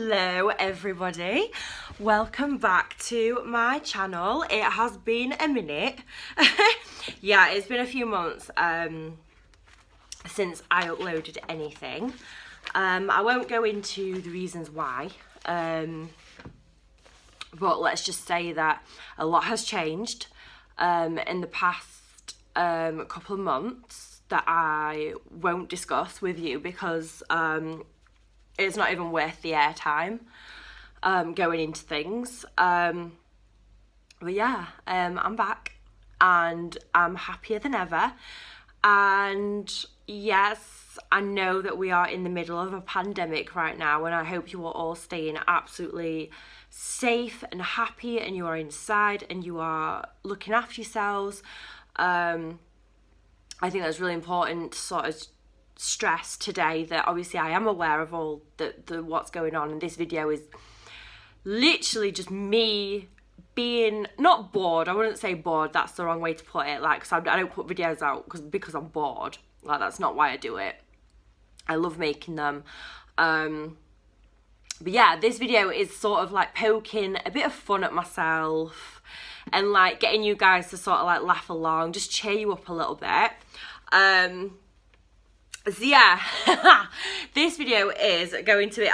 Hello everybody, welcome back to my channel. It has been a minute. Yeah, it's been a few months since I uploaded anything. I won't go into the reasons why, but let's just say that a lot has changed in the past couple of months that I won't discuss with you because it's not even worth the airtime going into things. But yeah, I'm back and I'm happier than ever. And yes, I know that we are in the middle of a pandemic right now, and I hope you are all staying absolutely safe and happy, and you are inside and you are looking after yourselves. I think that's really important to sort of stress today that obviously I am aware of all the what's going on, and this video is literally just me being not bored. I wouldn't say bored, that's the wrong way to put it, like, 'cause I don't put videos out because I'm bored. Like, that's not why I do it. I love making them. But yeah, this video is sort of like poking a bit of fun at myself and like getting you guys to sort of like laugh along, just cheer you up a little bit. So yeah, this video is going to be,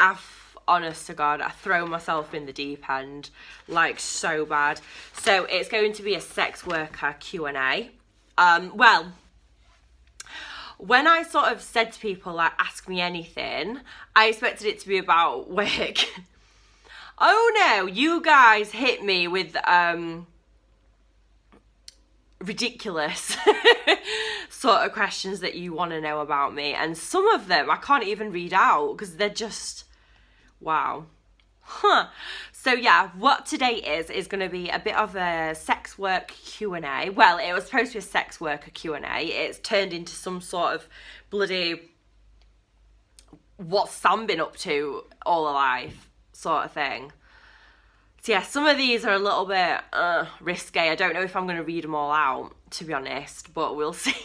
honest to God, I throw myself in the deep end, like, so bad. So it's going to be a sex worker Q&A. Well, when I sort of said to people, like, ask me anything, I expected it to be about work. Oh no, you guys hit me with, ridiculous sort of questions that you want to know about me, and some of them I can't even read out because they're just wow. So yeah, what today is going to be a bit of a sex work Q&A. Well, it was supposed to be a sex worker Q&A. It's turned into some sort of bloody what's Sam been up to all her life sort of thing. So yeah, some of these are a little bit risque. I don't know if I'm going to read them all out, to be honest, but we'll see.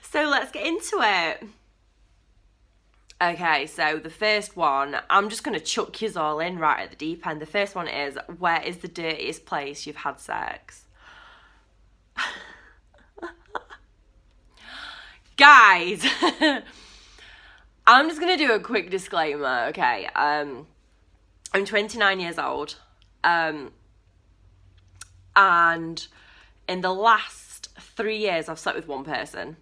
So let's get into it. Okay, so the first one, I'm just going to chuck yous all in right at the deep end. The first one is, where is the dirtiest place you've had sex? Guys, I'm just going to do a quick disclaimer, okay? I'm 29 years old, and in the last 3 years I've slept with one person.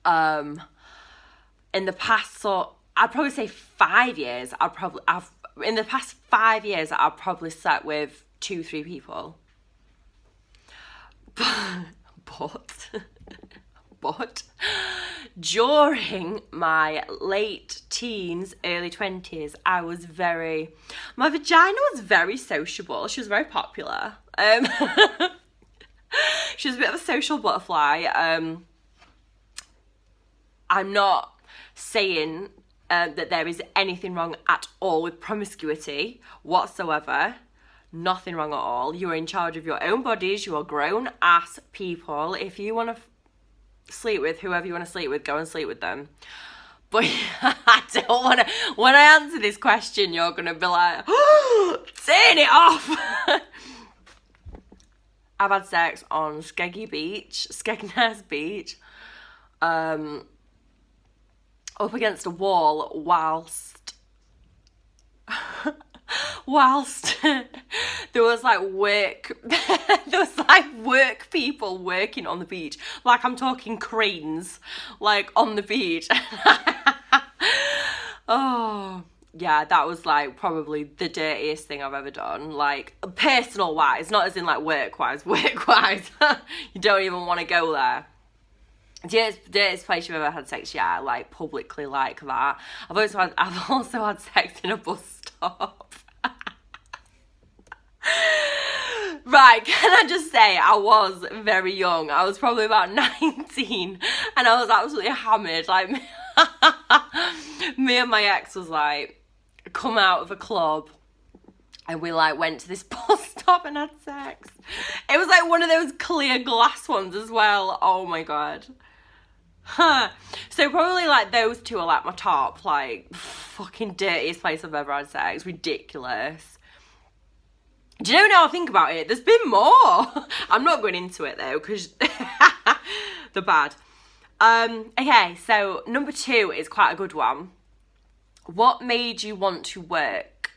In the past, so I'd probably say 5 years, in the past 5 years I've probably slept with 2-3 people. But during my late teens, early 20s, my vagina was very sociable. She was very popular. She was a bit of a social butterfly. I'm not saying that there is anything wrong at all with promiscuity whatsoever. Nothing wrong at all. You are in charge of your own bodies. You are grown ass people. If you want to sleep with whoever you want to sleep with, go and sleep with them. But I don't want to, when I answer this question, you're going to be like, oh, turn it off. I've had sex on Skegness Beach, up against a wall whilst there was like work people working on the beach, like I'm talking cranes, like on the beach. Oh yeah, that was like probably the dirtiest thing I've ever done, like personal wise, not as in like work wise. You don't even want to go there. Dirtiest place you've ever had sex? Yeah, like publicly, like that. I've also had sex in a bus stop. Right, can I just say, I was very young. I was probably about 19, and I was absolutely hammered. Like, me and my ex was like, come out of a club, and we like went to this bus stop and had sex. It was like one of those clear glass ones as well. Oh my God. So probably like those two are like my top, like fucking dirtiest place I've ever had sex. Ridiculous. Do you know, now I think about it, there's been more. I'm not going into it though, because they're bad. Okay, so number 2 is quite a good one. What made you want to work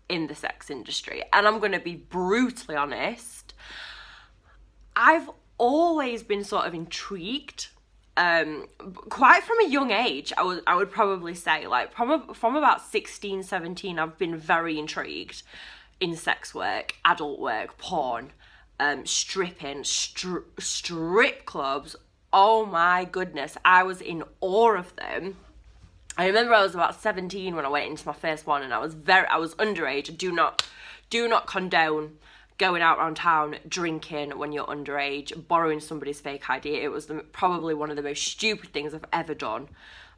in the sex industry? And I'm going to be brutally honest. I've always been sort of intrigued, quite from a young age. I would probably say, like, from about 16, 17, I've been very intrigued in sex work, adult work, porn, stripping, strip clubs. Oh my goodness, I was in awe of them. I remember I was about 17 when I went into my first one, and I was underage. I do not condone going out around town drinking when you're underage, borrowing somebody's fake ID. It was probably one of the most stupid things I've ever done.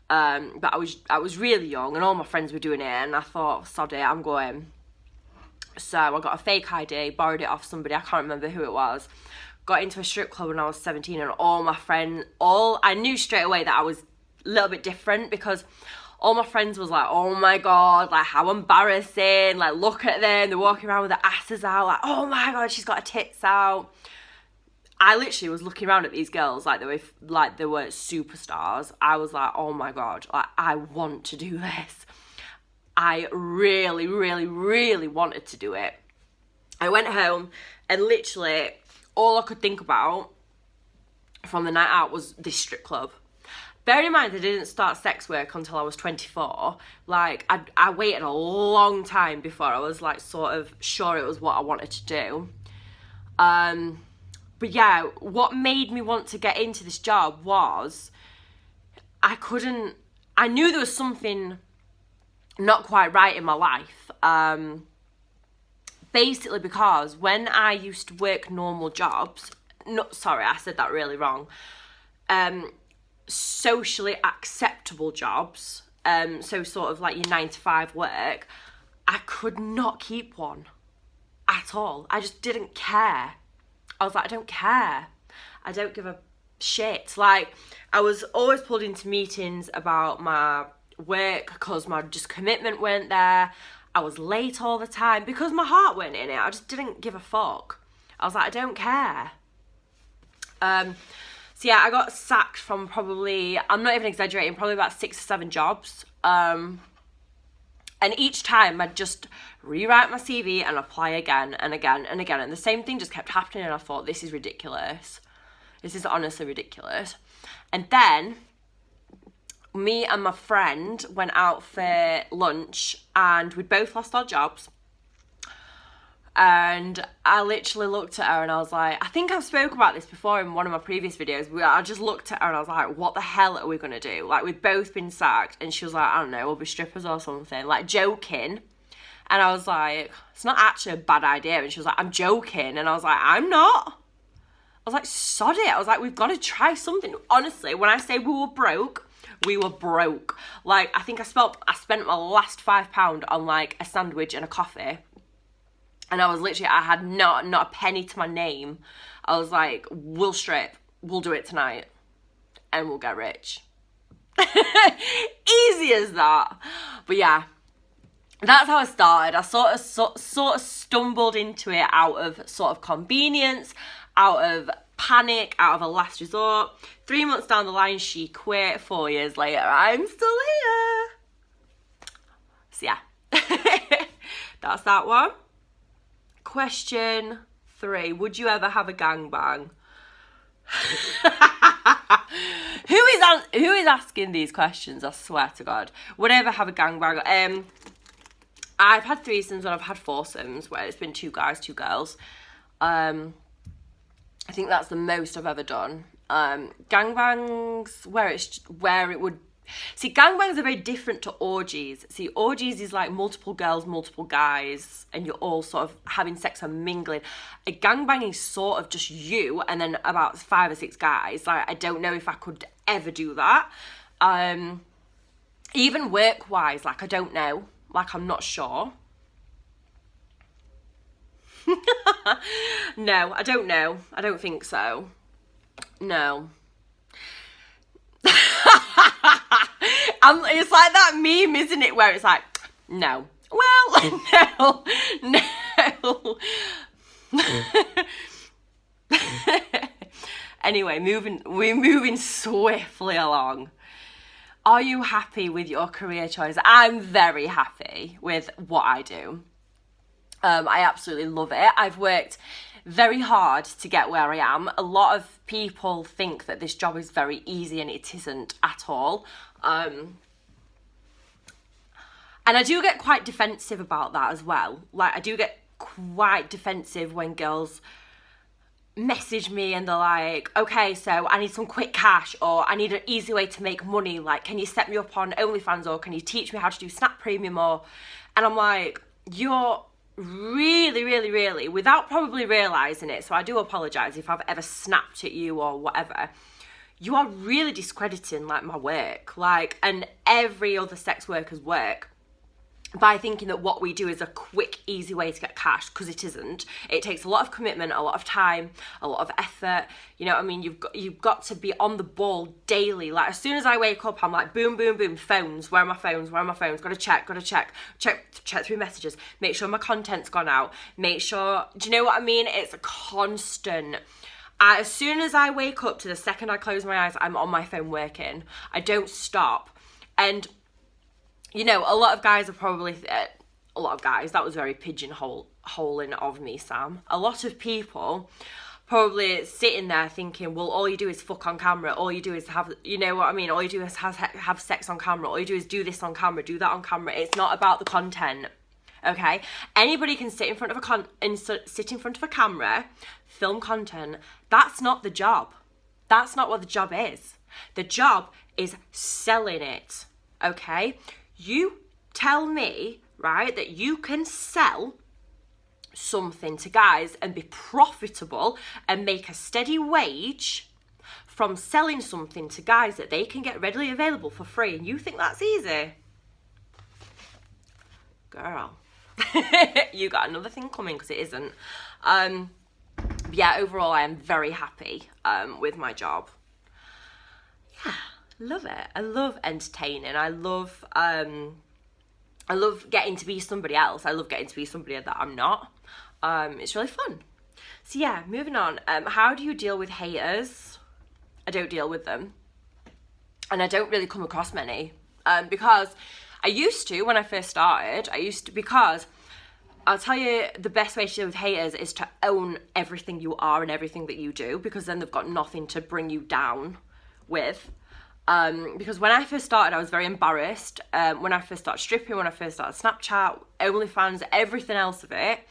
But I was really young, and all my friends were doing it, and I thought, sod it, I'm going. So I got a fake ID, borrowed it off somebody, I can't remember who it was. Got into a strip club when I was 17, and all my friends, I knew straight away that I was a little bit different, because all my friends was like, oh my God, like, how embarrassing, like, look at them, they're walking around with their asses out, like, oh my God, she's got her tits out. I literally was looking around at these girls like they were superstars. I was like, oh my God, like, I want to do this. I really, really, really wanted to do it. I went home, and literally all I could think about from the night out was this strip club. Bear in mind, I didn't start sex work until I was 24. Like, I waited a long time before I was, like, sort of sure it was what I wanted to do. But yeah, what made me want to get into this job was I knew there was something not quite right in my life. Basically because when I used to work normal jobs, I said that really wrong. Socially acceptable jobs, so sort of like your 9-to-5 work, I could not keep one at all. I just didn't care. I was like, I don't care. I don't give a shit. Like, I was always pulled into meetings about my work because my just commitment weren't there. I was late all the time because my heart weren't in it. I just didn't give a fuck. I was like, I don't care. So yeah, I got sacked from probably, I'm not even exaggerating, probably about 6 or 7 jobs. And each time I'd just rewrite my CV and apply again and again and again. And the same thing just kept happening, and I thought, this is ridiculous. This is honestly ridiculous. And then me and my friend went out for lunch, and we'd both lost our jobs. And I literally looked at her and I was like, I think I've spoke about this before in one of my previous videos. I just looked at her and I was like, what the hell are we going to do? Like, we've both been sacked. And she was like, I don't know, we'll be strippers or something. Like, joking. And I was like, it's not actually a bad idea. And she was like, I'm joking. And I was like, I'm not. I was like, sod it. I was like, we've got to try something. Honestly, when I say we were broke, we were broke. Like, I think I spent my last £5 on, like, a sandwich and a coffee. And I was literally, I had not a penny to my name. I was like, we'll strip, we'll do it tonight, and we'll get rich. Easy as that. But yeah, that's how I started. I sort of stumbled into it out of sort of convenience, out of panic, out of a last resort. 3 months down the line, she quit. 4 years later, I'm still here. So yeah, that's that one. Question 3. Would you ever have a gangbang? Who is asking these questions? I swear to God. Would I ever have a gangbang? I've had threesomes and I've had foursomes where it's been 2 guys, 2 girls. I think that's the most I've ever done. Gangbangs where it would. See, gangbangs are very different to orgies. See, orgies is like multiple girls, multiple guys, and you're all sort of having sex and mingling. A gangbang is sort of just you and then about 5 or 6 guys. Like, I don't know if I could ever do that. Even work-wise, like, I don't know. Like, I'm not sure. No, I don't know. I don't think so. No. It's like that meme, isn't it, where it's like, no. Well, no. Anyway, we're moving swiftly along. Are you happy with your career choice? I'm very happy with what I do. I absolutely love it. I've worked very hard to get where I am. A lot of people think that this job is very easy, and it isn't at all. And I do get quite defensive about that as well. Like, I do get quite defensive when girls message me and they're like, okay, so I need some quick cash, or I need an easy way to make money. Like, can you set me up on OnlyFans, or can you teach me how to do Snap Premium? And I'm like, you're really, without probably realising it, so I do apologise if I've ever snapped at you or whatever, you are really discrediting, like, my work, like, and every other sex worker's work, by thinking that what we do is a quick, easy way to get cash, because it isn't. It takes a lot of commitment, a lot of time, a lot of effort. You know what I mean? You've got to be on the ball daily. Like, as soon as I wake up, I'm like, boom, phones. Where are my phones? Gotta check through messages. Make sure my content's gone out. Make sure, do you know what I mean? It's a constant. As soon as I wake up to the second I close my eyes, I'm on my phone working. I don't stop. And you know, a lot of guys are probably, that was very pigeonholing of me, Sam. A lot of people probably sitting there thinking, well, all you do is fuck on camera. All you do is have, you know what I mean? All you do is have sex on camera. All you do is do this on camera, do that on camera. It's not about the content, okay? Anybody can sit in front of a camera, film content. That's not the job. That's not what the job is. The job is selling it, okay? You tell me, right, that you can sell something to guys and be profitable and make a steady wage from selling something to guys that they can get readily available for free, and you think that's easy? Girl, you got another thing coming, because it isn't. Yeah, overall, I am very happy with my job. Yeah. Love it. I love entertaining. I love getting to be somebody else. I love getting to be somebody that I'm not. It's really fun. So yeah, moving on. How do you deal with haters? I don't deal with them, and I don't really come across many, because I used to when I first started. Because I'll tell you, the best way to deal with haters is to own everything you are and everything that you do, because then they've got nothing to bring you down with. Because when I first started, I was very embarrassed. When I first started stripping, when I first started Snapchat, OnlyFans, everything else of it,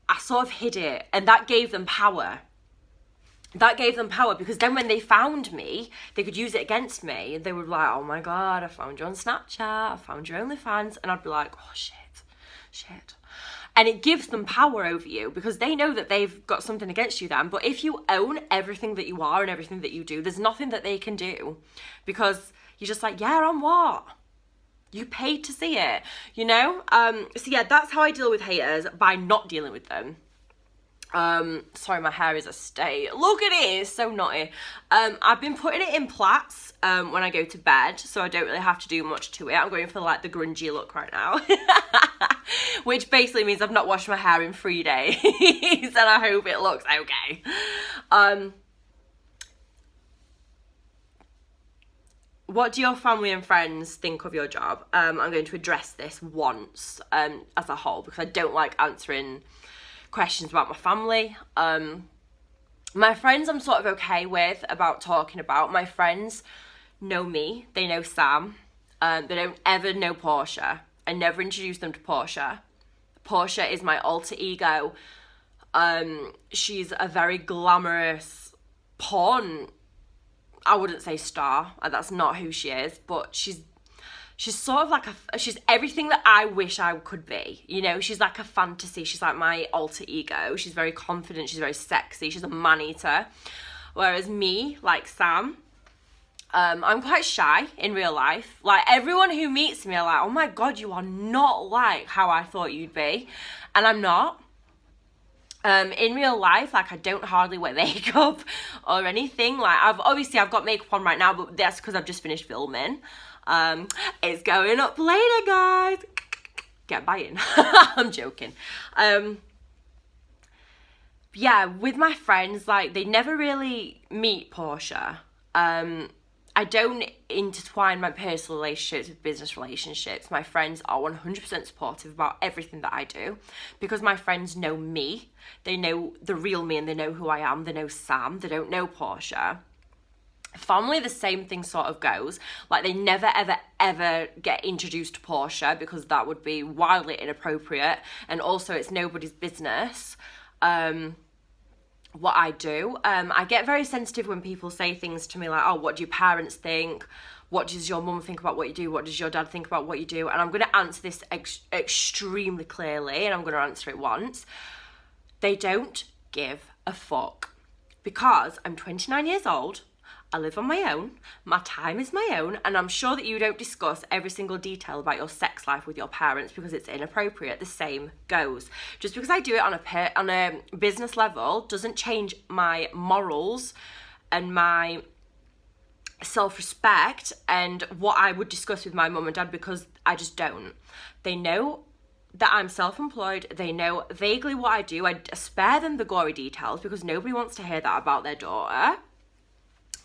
I sort of hid it, and that gave them power. Because then when they found me, they could use it against me. They would be like, oh my God, I found you on Snapchat, I found your OnlyFans. And I'd be like, oh shit. And it gives them power over you, because they know that they've got something against you then. But if you own everything that you are and everything that you do, there's nothing that they can do, because you're just like, yeah, on what? You paid to see it, you know? So yeah, that's how I deal with haters, by not dealing with them. Sorry, my hair is a state. Look at it, it's so naughty. I've been putting it in plaits when I go to bed, so I don't really have to do much to it. I'm going for like the grungy look right now. Which basically means I've not washed my hair in 3 days, and I hope it looks okay. What do your family and friends think of your job? I'm going to address this once as a whole, because I don't like answering questions about my family. My friends I'm sort of okay with about talking about. My friends know me, they know Sam. They don't ever know Portia. I never introduced them to Portia. Portia is my alter ego. She's a very glamorous porn, I wouldn't say star, that's not who she is, but she's sort of like she's everything that I wish I could be, you know? She's like a fantasy, she's like my alter ego. She's very confident, she's very sexy, she's a man-eater. Whereas me, like Sam, I'm quite shy in real life. Like, everyone who meets me are like, oh my God, you are not like how I thought you'd be. And I'm not. In real life, like, I don't hardly wear makeup or anything. Like, I've got makeup on right now, but that's because I've just finished filming. It's going up later, guys. Get buying. I'm joking. Yeah, with my friends, like, they never really meet Portia. I don't intertwine my personal relationships with business relationships. My friends are 100% supportive about everything that I do because my friends know me. They know the real me and they know who I am. They know Sam. They don't know Portia. Family, the same thing sort of goes. Like, they never, ever, ever get introduced to Portia because that would be wildly inappropriate. And also, it's nobody's business. What I do. I get very sensitive when people say things to me like, oh, what do your parents think? What does your mum think about what you do? What does your dad think about what you do? And I'm going to answer this extremely clearly, and I'm going to answer it once. They don't give a fuck because I'm 29 years old. I live on my own, my time is my own, and I'm sure that you don't discuss every single detail about your sex life with your parents because it's inappropriate. The same goes. Just because I do it on a business level doesn't change my morals and my self-respect and what I would discuss with my mum and dad, because I just don't. They know that I'm self-employed. They know vaguely what I do. I spare them the gory details because nobody wants to hear that about their daughter.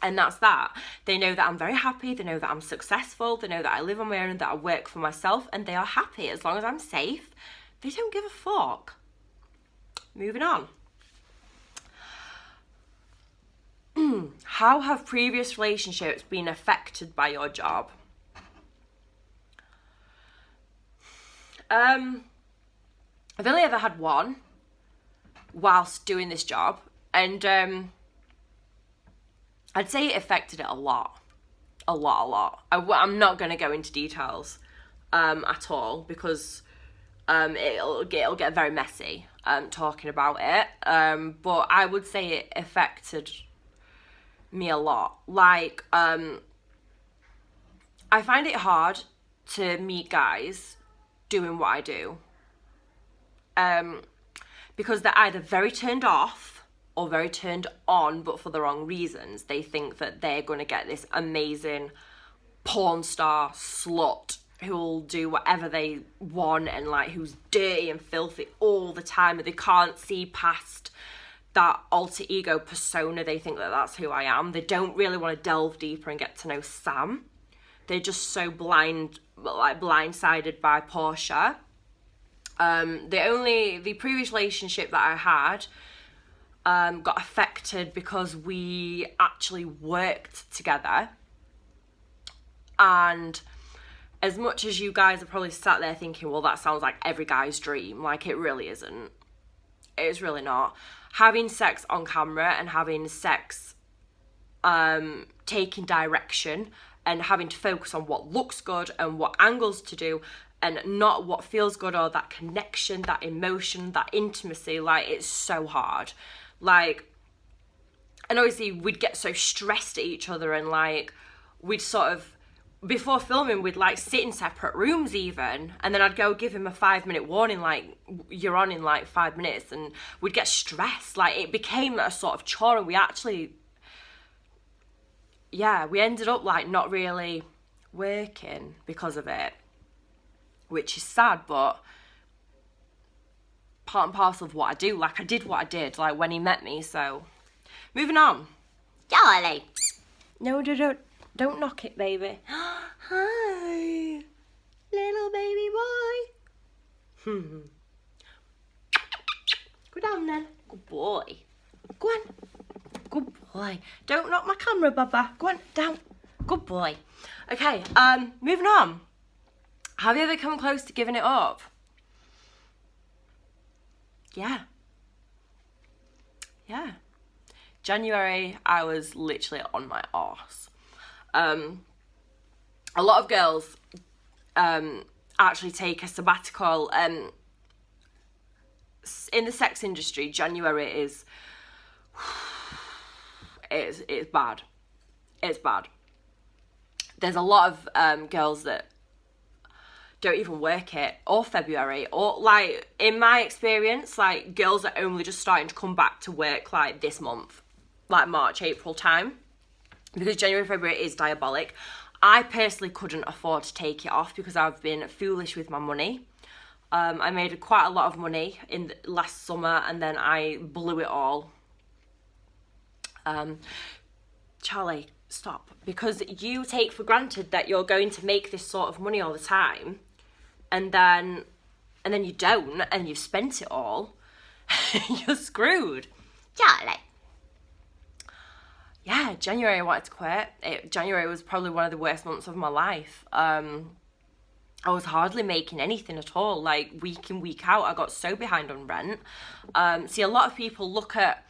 And that's that. They know that I'm very happy. They know that I'm successful. They know that I live on my own and that I work for myself, and they are happy as long as I'm safe. They don't give a fuck. Moving on. How have previous relationships been affected by your job? I've only ever had one whilst doing this job, and I'd say it affected it a lot. I'm not going to go into details at all because it'll get very messy talking about it. But I would say it affected me a lot. Like, I find it hard to meet guys doing what I do because they're either very turned off or very turned on, but for the wrong reasons. They think that they're going to get this amazing porn star slut who'll do whatever they want and, like, who's dirty and filthy all the time, and they can't see past that alter ego persona. They think that that's who I am. They don't really want to delve deeper and get to know Sam. They're just so blindsided by Portia. The previous relationship that I had got affected because we actually worked together, and as much as you guys are probably sat there thinking, well, that sounds like every guy's dream, like, it really isn't. It's really not. Having sex on camera and having sex taking direction and having to focus on what looks good and what angles to do and not what feels good, or that connection, that emotion, that intimacy, like, it's so hard. Like, and obviously we'd get so stressed at each other, and, like, we'd sort of, before filming, we'd, like, sit in separate rooms even, and then I'd go give him a 5-minute warning, like, you're on in, like, 5 minutes, and we'd get stressed. Like, it became a sort of chore, and we actually, we ended up, like, not really working because of it, which is sad, but part and parcel of what I do. Like, I did what I did, like, when he met me. So, moving on. Charlie. No, don't knock it, baby. Hi, little baby boy. Go down then. Good boy. Go on. Good boy. Don't knock my camera, Baba. Go on, down. Good boy. Okay, moving on. Have you ever come close to giving it up? Yeah. January, I was literally on my arse. A lot of girls actually take a sabbatical. In the sex industry, January is it's bad. It's bad. There's a lot of girls that don't even work it, or February, or like in my experience, like girls are only just starting to come back to work like this month, like March, April time, because January, February is diabolic. I personally couldn't afford to take it off because I've been foolish with my money. I made quite a lot of money in the last summer and then I blew it all. Charlie, stop. Because you take for granted that you're going to make this sort of money all the time, and then you don't, and you've spent it all. You're screwed. Charlie. Yeah, January I wanted to quit. January was probably one of the worst months of my life. I was hardly making anything at all, like week in, week out. I got so behind on rent. See, a lot of people look at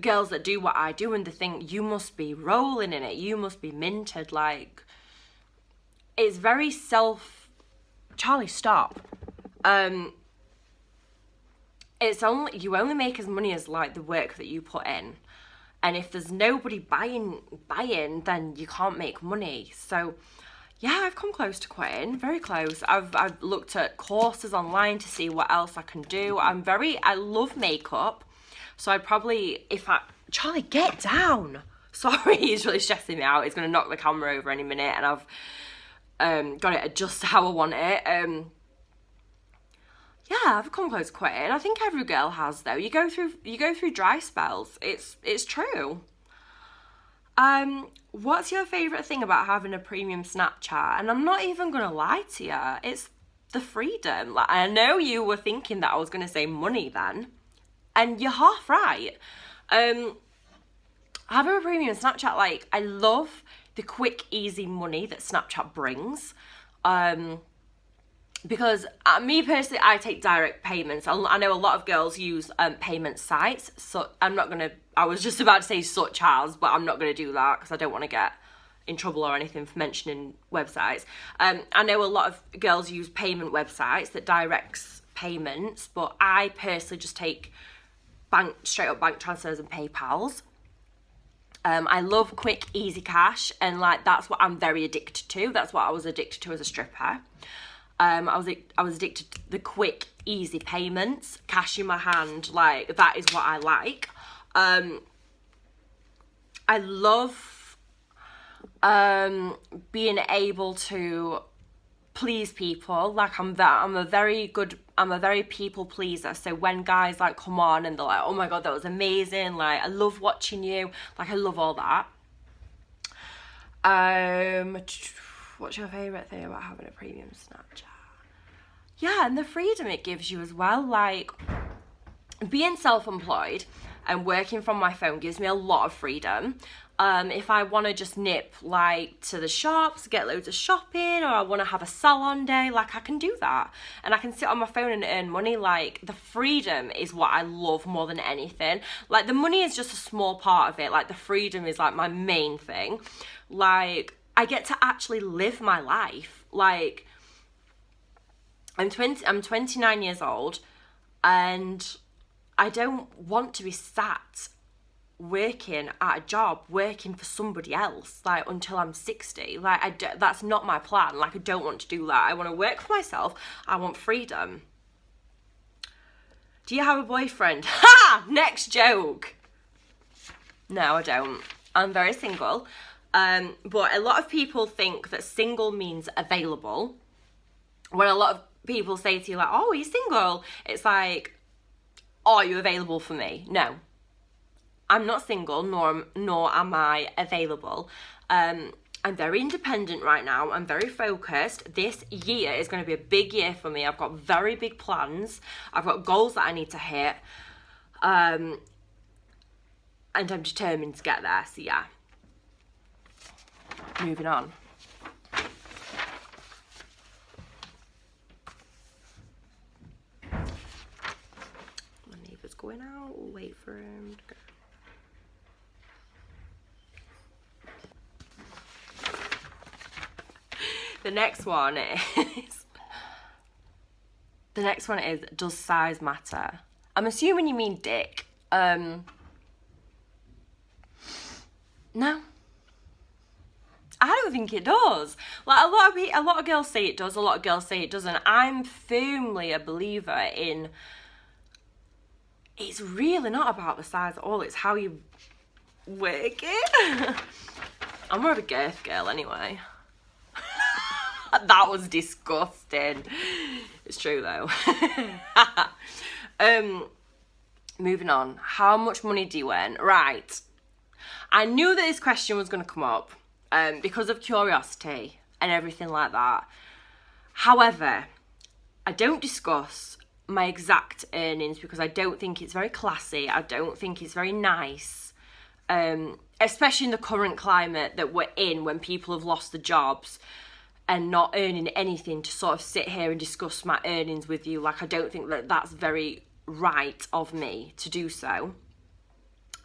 girls that do what I do and they think, you must be rolling in it, you must be minted. Like, it's very Charlie, stop. It's only, you only make as money as like the work that you put in. And if there's nobody buying, then you can't make money. So yeah, I've come close to quitting, very close. I've looked at courses online to see what else I can do. I love makeup. So I'd probably, Charlie, get down. Sorry, he's really stressing me out. He's going to knock the camera over any minute and I've got it just how I want it. Yeah, I've come close to quitting. I think every girl has though. You go through dry spells. It's true. What's your favourite thing about having a premium Snapchat? And I'm not even going to lie to you. It's the freedom. Like, I know you were thinking that I was going to say money then. And you're half right. Having a premium Snapchat, like, I love the quick, easy money that Snapchat brings. Because me personally, I take direct payments. I know a lot of girls use payment sites, so I was just about to say such as, but I'm not going to do that because I don't want to get in trouble or anything for mentioning websites. I know a lot of girls use payment websites that directs payments, but I personally just take straight up bank transfers and PayPals. I love quick, easy cash, and like that's what I'm very addicted to. That's what I was addicted to as a stripper. I was addicted to the quick, easy payments, cash in my hand. Like, that is what I like. I love being able to please people. Like, I'm a very people pleaser. So when guys like come on and they're like, oh my god, that was amazing, like I love watching you, like I love all that. What's your favourite thing about having a premium Snapchat? Yeah, and the freedom it gives you as well. Like, being self-employed and working from my phone gives me a lot of freedom. If I want to just nip, like, to the shops, get loads of shopping, or I want to have a salon day, like, I can do that. And I can sit on my phone and earn money. Like, the freedom is what I love more than anything. Like, the money is just a small part of it. Like, the freedom is, like, my main thing. Like, I get to actually live my life. Like, I'm 29 years old, and I don't want to be sat working at a job, working for somebody else, like, until I'm 60. Like, that's not my plan. Like, I don't want to do that. I want to work for myself. I want freedom. Do you have a boyfriend? Ha! Next joke. No, I don't. I'm very single. But a lot of people think that single means available. When a lot of people say to you, like, oh, are you single? It's like, oh, are you available for me? No. I'm not single, nor am I available. I'm very independent right now. I'm very focused. This year is going to be a big year for me. I've got very big plans. I've got goals that I need to hit. And I'm determined to get there. So, yeah. Moving on. My neighbour's going out. We'll wait for him to go. The next one is, does size matter? I'm assuming you mean dick. No. I don't don't think it does. Like a lot of girls say it does, a lot of girls say it doesn't. I'm firmly a believer in it's really not about the size at all, it's how you work it. I'm more of a girth girl anyway. That was disgusting. It's true though. Moving on. How much money do you earn? Right. I knew that this question was going to come up because of curiosity and everything like that. However, I don't discuss my exact earnings because I don't think it's very classy. I don't think it's very nice. Especially in the current climate that we're in, when people have lost their jobs and not earning anything, to sort of sit here and discuss my earnings with you. Like, I don't think that that's very right of me to do so.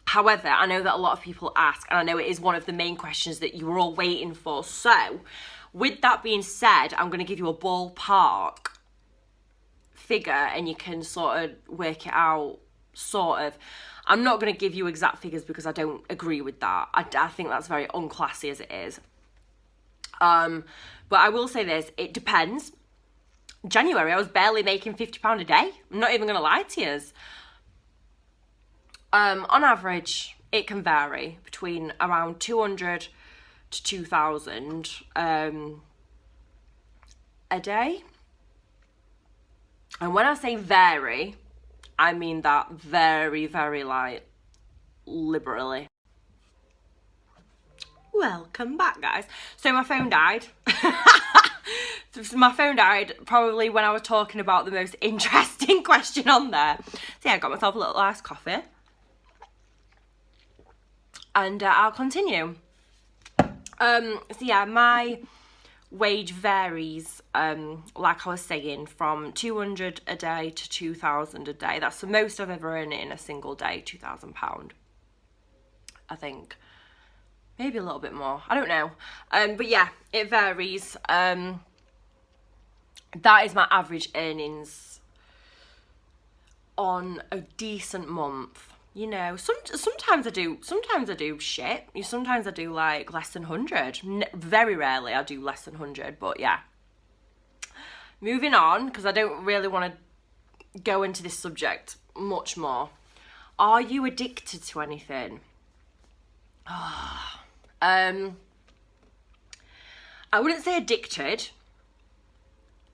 However, I know that a lot of people ask, and I know it is one of the main questions that you were all waiting for. So, with that being said, I'm going to give you a ballpark figure and you can sort of work it out, sort of. I'm not going to give you exact figures because I don't agree with that. I think that's very unclassy as it is. But I will say this, it depends. January, I was barely making £50 a day. I'm not even going to lie to you. On average, it can vary between around 200 to 2,000 a day. And when I say vary, I mean that very, very like liberally. Welcome back, guys. So my phone died. My phone died probably when I was talking about the most interesting question on there. So yeah, I got myself a little iced coffee. And I'll continue. So yeah, my wage varies, like I was saying, from 200 a day to 2,000 a day. That's the most I've ever earned in a single day, £2,000, I think. Maybe a little bit more, I don't know. But yeah, it varies. That is my average earnings on a decent month. You know, sometimes I do shit. Sometimes I do like less than 100. Very rarely I do less than 100, but yeah. Moving on, because I don't really want to go into this subject much more. Are you addicted to anything? I wouldn't say addicted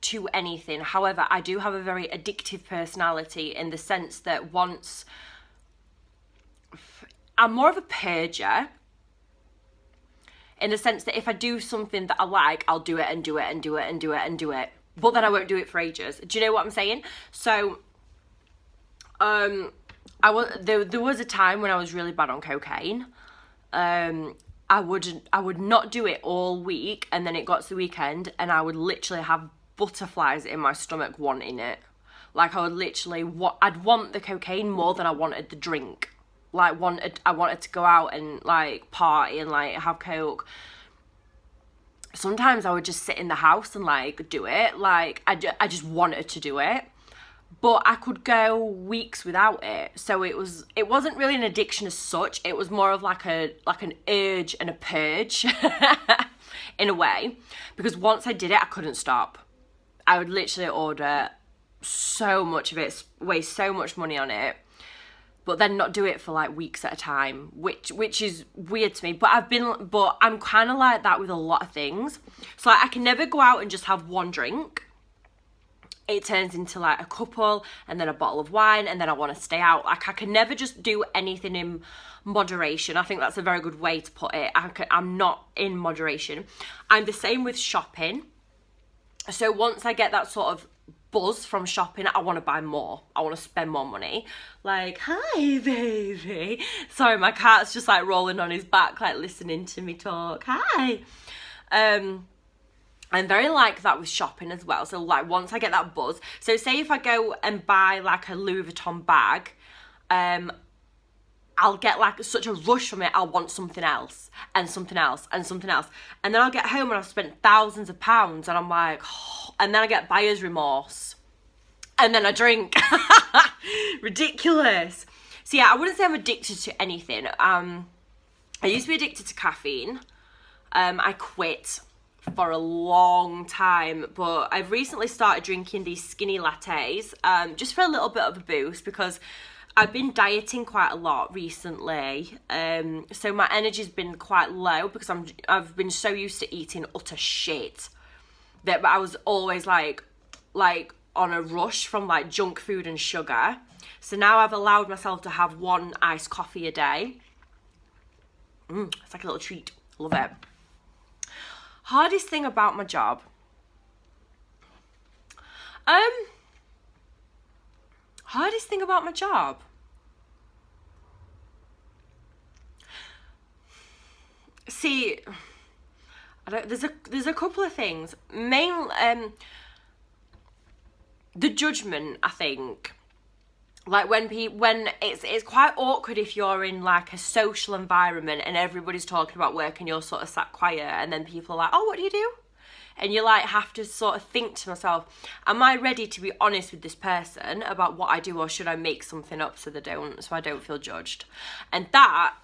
to anything. However, I do have a very addictive personality in the sense that once... I'm more of a purger in the sense that if I do something that I like, I'll do it and do it and do it and do it and do it. But then I won't do it for ages. Do you know what I'm saying? So, there was a time when I was really bad on cocaine. I would not do it all week, and then it got to the weekend and I would literally have butterflies in my stomach wanting it. Like, I would literally, I'd want the cocaine more than I wanted the drink. Like, I wanted to go out and like party and like have coke. Sometimes I would just sit in the house and like do it. Like, I just wanted to do it. But I could go weeks without it. So it wasn't really an addiction as such. It was more of like an urge and a purge in a way. Because once I did it, I couldn't stop. I would literally order so much of it, waste so much money on it, but then not do it for like weeks at a time, which is weird to me. But I'm kind of like that with a lot of things. So like, I can never go out and just have one drink. It turns into like a couple and then a bottle of wine, and then I want to stay out. Like, I can never just do anything in moderation. I think that's a very good way to put it. I'm not in moderation. I'm the same with shopping. So once I get that sort of buzz from shopping, I want to buy more. I want to spend more money. Like, hi baby. Sorry, my cat's just like rolling on his back, like listening to me talk. Hi. I'm very like that with shopping as well. So like, once I get that buzz, so say if I go and buy like a Louis Vuitton bag, I'll get like such a rush from it. I'll want something else and something else and something else. And then I'll get home and I've spent thousands of pounds and I'm like, oh, and then I get buyer's remorse. And then I drink. Ridiculous. So yeah, I wouldn't say I'm addicted to anything. I used to be addicted to caffeine. I quit for a long time, but I've recently started drinking these skinny lattes, just for a little bit of a boost, because I've been dieting quite a lot recently, so my energy's been quite low because I've been so used to eating utter shit that I was always like on a rush from like junk food and sugar. So now I've allowed myself to have one iced coffee a day. It's like a little treat. Love it. Hardest thing about my job. Hardest thing about my job. See, there's a couple of things. The judgment, I think. Like when it's quite awkward if you're in like a social environment and everybody's talking about work and you're sort of sat quiet, and then people are like, oh, what do you do? And you like have to sort of think to myself, am I ready to be honest with this person about what I do, or should I make something up so I don't feel judged? And that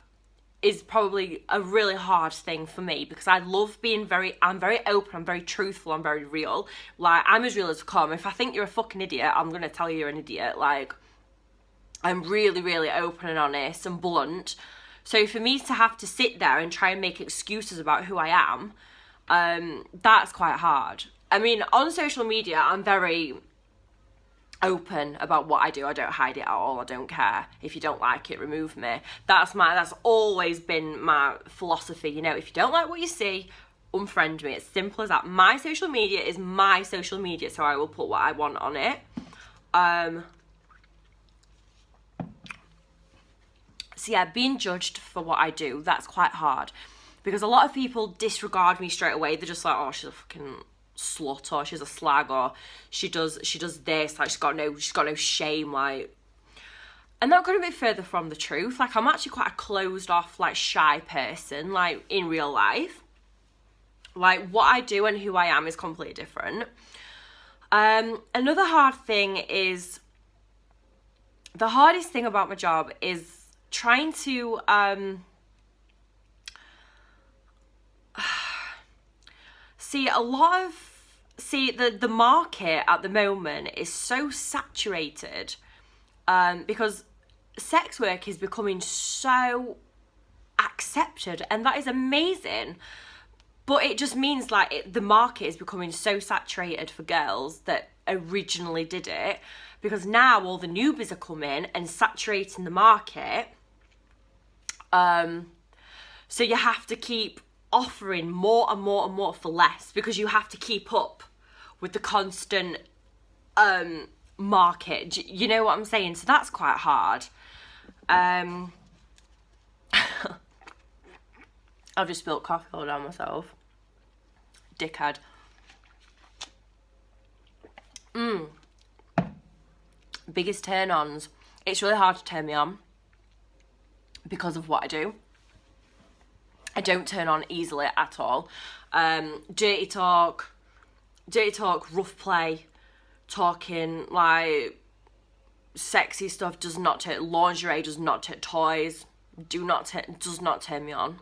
is probably a really hard thing for me, because I love being I'm very open, I'm very truthful, I'm very real. Like, I'm as real as come. If I think you're a fucking idiot, I'm gonna tell you you're an idiot. Like, I'm really, really open and honest and blunt. So for me to have to sit there and try and make excuses about who I am, that's quite hard. I mean, on social media, I'm very open about what I do. I don't hide it at all. I don't care. If you don't like it, remove me. That's always been my philosophy. You know, if you don't like what you see, unfriend me. It's simple as that. My social media is my social media, so I will put what I want on it. So yeah, being judged for what I do, that's quite hard, because a lot of people disregard me straight away. They're just like, oh, she's a fucking slut, or she's a slag, or she does this, like she's got no shame, like. And that got a bit further from the truth. Like, I'm actually quite a closed off, like, shy person, like, in real life. Like, what I do and who I am is completely different. Another hard thing is, the hardest thing about my job is trying to the market at the moment is so saturated, because sex work is becoming so accepted, and that is amazing. But it just means like the market is becoming so saturated for girls that originally did it, because now all the newbies are coming and saturating the market. So you have to keep offering more and more and more for less, because you have to keep up with the constant market. You know what I'm saying? So that's quite hard. I've just spilled coffee all down myself. Dickhead. Biggest turn-ons. It's really hard to turn me on because of what I do. I don't turn on easily at all. Dirty talk, rough play, talking like sexy stuff does not turn, lingerie does not turn, toys does not turn me on,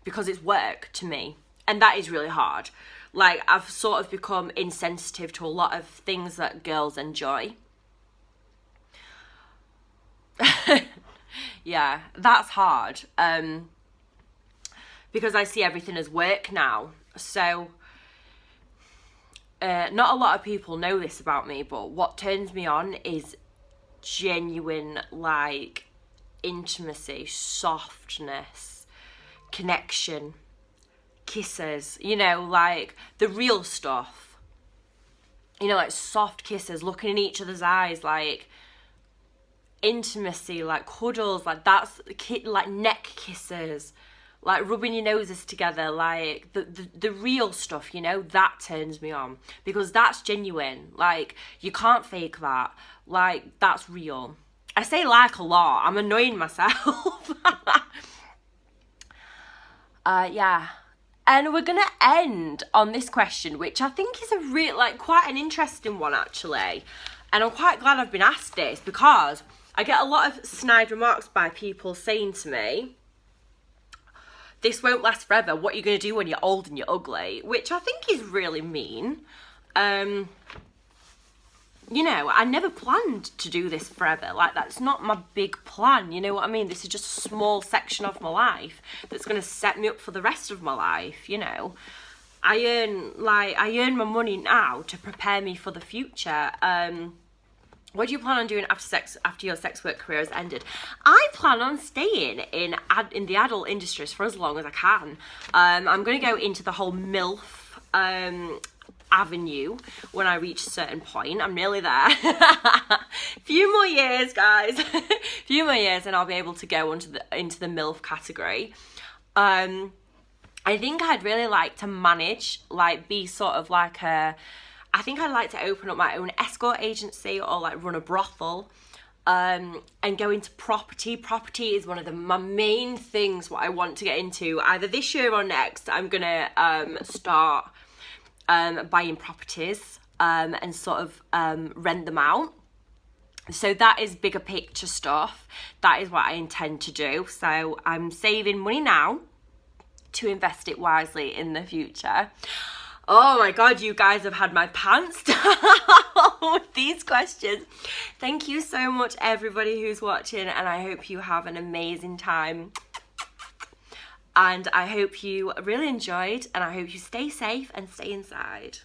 because it's work to me, and that is really hard. Like, I've sort of become insensitive to a lot of things that girls enjoy. Yeah, that's hard. Because I see everything as work now. So, not a lot of people know this about me, but what turns me on is genuine, like, intimacy, softness, connection, kisses, you know, like, the real stuff. You know, like, soft kisses, looking in each other's eyes, like, intimacy, like, cuddles, like, that's, like, neck kisses, like, rubbing your noses together, like, the real stuff, you know, that turns me on, because that's genuine. Like, you can't fake that. Like, that's real. I say like a lot. I'm annoying myself. Yeah. And we're going to end on this question, which I think is quite an interesting one, actually. And I'm quite glad I've been asked this, because I get a lot of snide remarks by people saying to me, this won't last forever. What are you going to do when you're old and you're ugly? Which I think is really mean. You know, I never planned to do this forever. Like, that's not my big plan, you know what I mean? This is just a small section of my life that's going to set me up for the rest of my life, you know. I earn my money now to prepare me for the future. What do you plan on doing after your sex work career has ended? I plan on staying in the adult industries for as long as I can. I'm going to go into the whole MILF avenue when I reach a certain point. I'm nearly there. Few more years, guys. Few more years and I'll be able to go into the MILF category. I think I'd really like to manage, like be sort of like I think I'd like to open up my own escort agency or like run a brothel, and go into property. Property is one of my main things what I want to get into. Either this year or next, I'm gonna start buying properties and sort of rent them out. So that is bigger picture stuff. That is what I intend to do. So I'm saving money now to invest it wisely in the future. Oh my God, you guys have had my pants down with these questions. Thank you so much, everybody who's watching, and I hope you have an amazing time. And I hope you really enjoyed, and I hope you stay safe and stay inside.